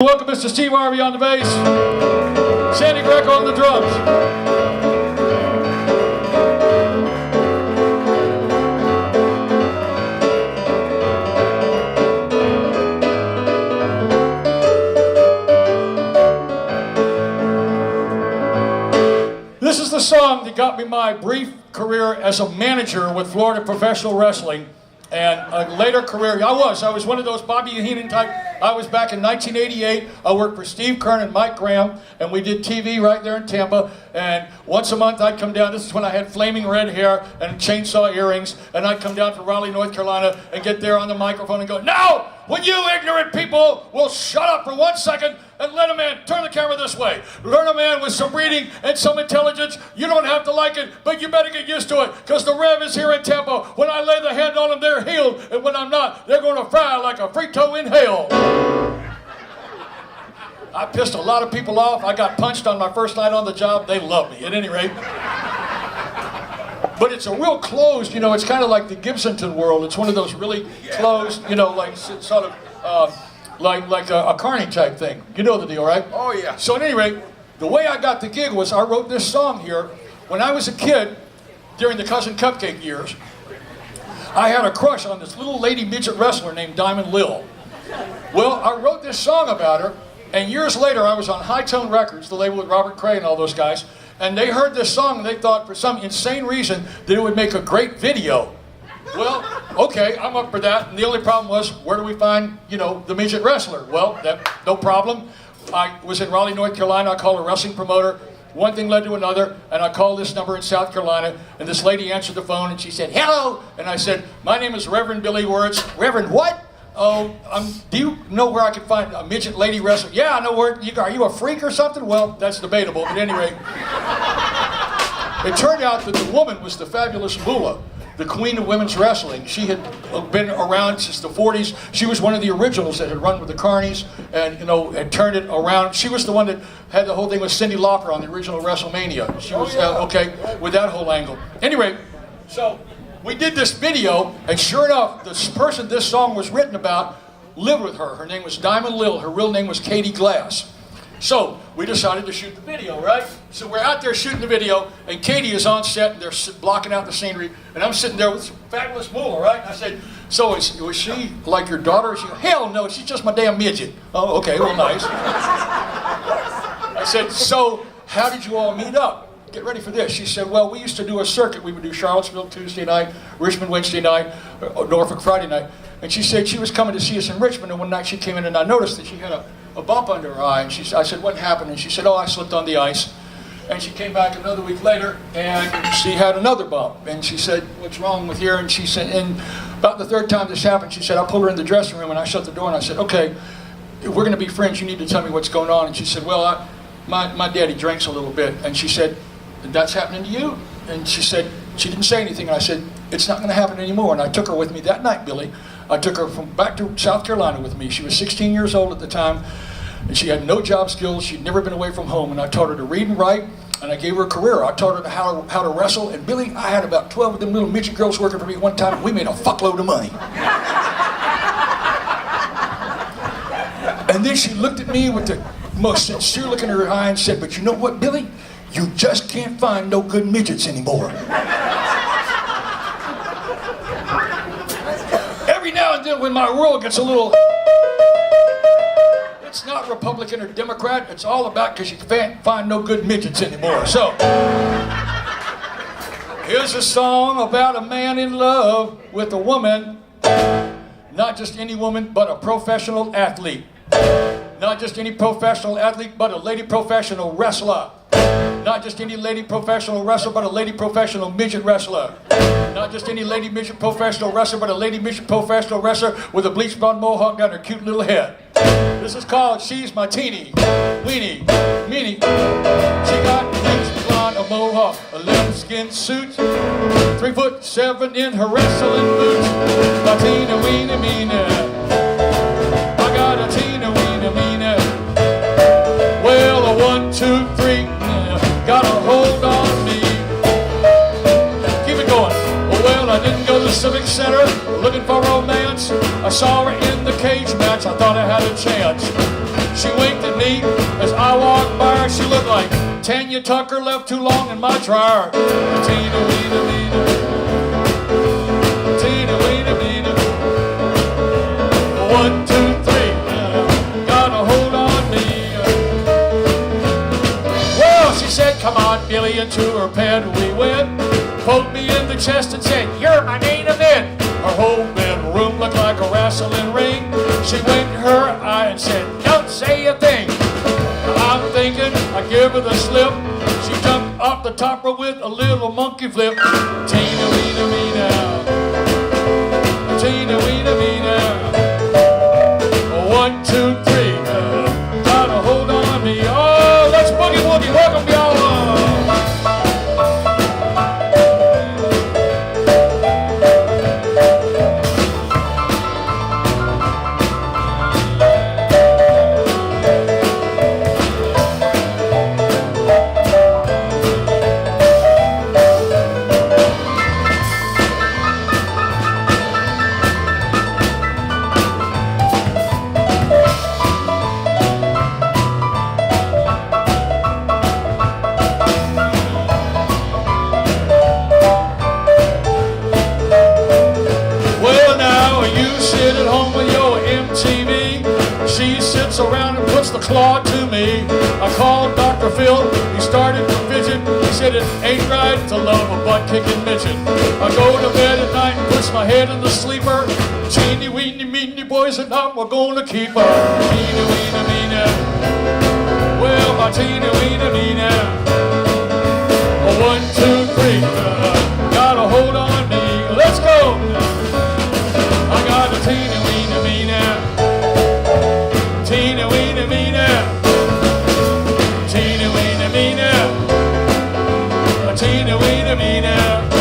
Welcome Mr. Steve Arvey on the bass, Sandi Grecco on the drums. This is the song that got me my brief career as a manager with Florida Professional Wrestling, and a later career. I was one of those Bobby Heenan type. I was back in 1988. I worked for Steve Kern and Mike Graham, and we did TV right there in Tampa. And once a month I'd come down. This is when I had flaming red hair and chainsaw earrings, and I'd come down to Raleigh, North Carolina, and get there on the microphone and go, "Now, when you ignorant people will shut up for 1 second and let a man turn the camera this way. Learn a man with some reading and some intelligence. You don't have to like it, but you better get used to it, because the Rev is here in Tampa. When I lay the hand on them, they're healed, and when I'm not, they're going to fry like a Frito in hell." I pissed a lot of people off. I got punched on my first night on the job. They love me, at any rate. But it's a real closed, you know, it's kind of like the Gibsonton world. It's one of those really closed, you know, like sort of, like a Carney type thing. You know the deal, right? Oh, yeah. So at any rate, the way I got the gig was I wrote this song here. When I was a kid, during the Cousin Cupcake years, I had a crush on this little lady midget wrestler named Diamond Lil. Well, I wrote this song about her, and years later I was on High Tone Records, the label with Robert Cray and all those guys, and they heard this song and they thought for some insane reason that it would make a great video. Well, okay, I'm up for that. And the only problem was, where do we find, you know, the midget wrestler? Well, no problem. I was in Raleigh, North Carolina. I called a wrestling promoter. One thing led to another, and I called this number in South Carolina, and this lady answered the phone, and she said, "Hello," and I said, "My name is Reverend Billy Wirtz." "Reverend what?" "Oh, do you know where I can find a midget lady wrestler?" "Yeah, I know where. Are you a freak or something?" "Well, that's debatable, but at any rate." It turned out that the woman was the fabulous Moolah, the queen of women's wrestling. She had been around since the 40s. She was one of the originals that had run with the Carnies and, you know, had turned it around. She was the one that had the whole thing with Cyndi Lauper on the original WrestleMania. She was, okay, with that whole angle. Anyway, so we did this video, and sure enough, the person this song was written about lived with her. Her name was Diamond Lil. Her real name was Katie Glass. So we decided to shoot the video, right? So we're out there shooting the video, and Katie is on set, and they're blocking out the scenery, and I'm sitting there with this fabulous Moolah, right? And I said, "So was she like your daughter?" She goes, "Hell no, she's just my damn midget." "Oh, okay, well, nice." I said, "So how did you all meet up? Get ready for this." She said, "Well, we used to do a circuit. We would do Charlottesville Tuesday night, Richmond Wednesday night, Norfolk Friday night." And she said she was coming to see us in Richmond, and one night she came in and I noticed that she had a bump under her eye. And I said, "What happened?" And she said, "Oh, I slipped on the ice." And she came back another week later and she had another bump. And she said, "What's wrong with you?" And she said, and about the third time this happened, she said, I pulled her in the dressing room and I shut the door and I said, "Okay, if we're going to be friends, you need to tell me what's going on." And she said, "Well, my daddy drinks a little bit." And she said, "That's happening to you?" And she said, she didn't say anything. And I said, "It's not going to happen anymore." And I took her with me that night, Billy. I took her back to South Carolina with me. She was 16 years old at the time, and she had no job skills. She'd never been away from home. And I taught her to read and write, and I gave her a career. I taught her how to wrestle. And Billy, I had about 12 of them little midget girls working for me at one time, and we made a fuckload of money. And then she looked at me with the most sincere look in her eye and said, "But you know what, Billy? You just can't find no good midgets anymore." Every now and then when my world gets a little... It's not Republican or Democrat. It's all about because you can't find no good midgets anymore. So, here's a song about a man in love with a woman. Not just any woman, but a professional athlete. Not just any professional athlete, but a lady professional wrestler. Not just any lady professional wrestler, but a lady professional midget wrestler. Not just any lady midget professional wrestler, but a lady midget professional wrestler with a bleach blonde mohawk down her cute little head. This is called She's My Teenie Weenie Meanie. She got bleach blonde, a mohawk, a lambskin suit, 3'7" in her wrestling boots. My Teenie Weenie Meanie. I got a Teenie Weenie Meanie. Well, a 1, 2, 3, got a hold on me. Keep it going. Oh, well, I didn't go to the Civic Center looking for romance. I saw her in the cage match. I thought I had a chance. She like she looked like Tanya Tucker left too long in my dryer. Teenie Weenie Meanie, Teenie Weenie Meanie. 1, 2, 3, got a hold on me. Well, she said, come on, Billy, into her bed we went. Poked me in the chest and said, you're my main event. Her whole bedroom looked like a wrestling ring. She winked her eye and said, don't say a thing. I'm thinking I give her the slip. She jumped off the top rope with a little monkey flip. Teenie Weenie Meanie, Teenie Weenie Meanie. 1, 2, 3, got a hold on me. Oh, let's boogie woogie. Welcome y'all. Around and puts the claw to me. I called Dr. Phil, he started to fidget. He said it ain't right to love a butt-kicking midget. I go to bed at night and puts my head in the sleeper. Teenie Weenie Meanie boys at night, we're gonna keep her. Teenie Weenie Meanie, well, my Teenie Weenie Meanie. 1, 2, 3, got a hold on me. Let's go. I got a Teenie Weenie Meanie. Teenie Weenie Meanie, Teenie Weenie Meanie, Teenie Weenie Meanie.